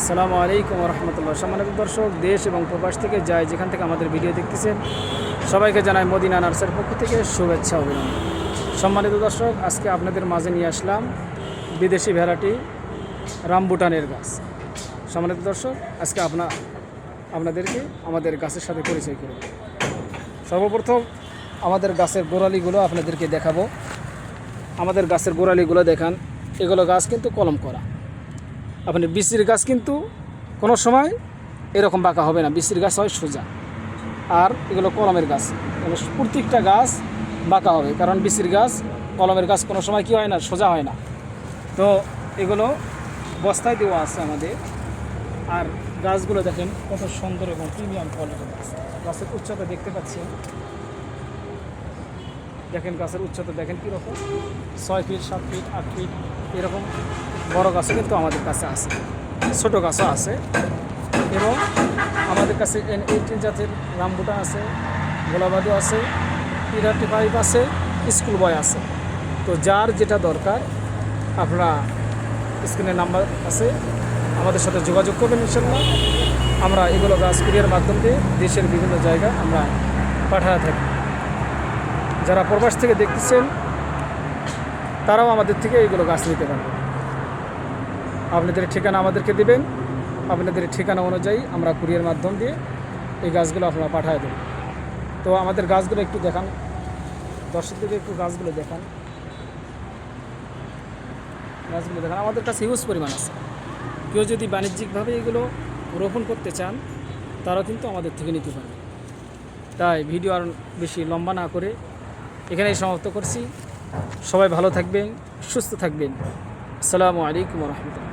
আসসালামু আলাইকুম রহমতুল্লাহ। সম্মানিত দর্শক, দেশ এবং প্রবাস থেকে যায় যেখান থেকে আমাদের ভিডিও দেখতেছেন সবাইকে জানাই মদিনা নার্সের পক্ষ থেকে শুভেচ্ছা অভিনন্দন। সম্মানিত দর্শক, আজকে আপনাদের মাঝে নিয়ে আসলাম বিদেশি ভ্যারাইটি রামবুটানের গাছ। সম্মানিত দর্শক, আজকে আপনাদেরকে আমাদের গাছের সাথে পরিচয় করব। সর্বপ্রথম আমাদের গাছের গোড়ালিগুলো আপনাদেরকে দেখাবো। আমাদের গাছের গোড়ালিগুলো দেখান, এগুলো গাছ কিন্তু কলম করা। আপনি বিচির গাছ কিন্তু কোনো সময় এরকম বাঁকা হবে না, বিচির গাছ হয় সোজা, আর এগুলো কলমের গাছ। প্রত্যেকটা গাছ বাঁকা হবে, কারণ বিচির গাছ কলমের গাছ কোনো সময় কি হয় না, সোজা হয় না। তো এগুলো বস্তায় দেওয়া আছে আমাদের। আর গাছগুলো দেখেন কত সুন্দর এবং প্রিমিয়াম কোয়ালিটির গাছ। গাছের উচ্চতা দেখতে পাচ্ছেন, দেখেন গাছের উচ্চতা দেখেন কীরকম, 6 ফিট 7 ফিট 8 ফিট এরকম বড় গাছও কিন্তু আমাদের কাছে আছে, ছোটো গাছও আছে। এবং আমাদের কাছে N18 জাতের রামবুটান আছে, গোলাবাদু আছে, P35 আছে, স্কুল বয় আছে। তো যার যেটা দরকার আপনারা স্ক্রিনের নাম্বার আছে, আমাদের সাথে যোগাযোগ করবেন। ইনশাআল্লাহ আমরা এগুলো গাছ কুরিয়ার মাধ্যম দিয়ে দেশের বিভিন্ন জায়গায় আমরা পাঠাতে থাকি। যারা প্রবাস থেকে দেখতেছেন তারাও আমাদের থেকে এইগুলো গাছ নিতে পারবেন। আপনাদের ঠিকানা আমাদেরকে দেবেন, আপনাদের ঠিকানা অনুযায়ী আমরা কুরিয়ার মাধ্যম দিয়ে এই গাছগুলো আপনারা পাঠিয়ে দেবেন। তো আমাদের গাছগুলো একটু দেখান, দর্শকদেরকে একটু গাছগুলো দেখান। আমাদের কাছে হিউজ পরিমাণ আছে। কেউ যদি বাণিজ্যিকভাবে এগুলো রোপণ করতে চান তারাও কিন্তু আমাদের থেকে নিতে পারবে। তাই ভিডিও আর বেশি লম্বা না করে এখানেই সমাপ্ত করছি। সবাই ভালো থাকবেন, সুস্থ থাকবেন। আসসালামু আলাইকুম রহমতুল্লাহ।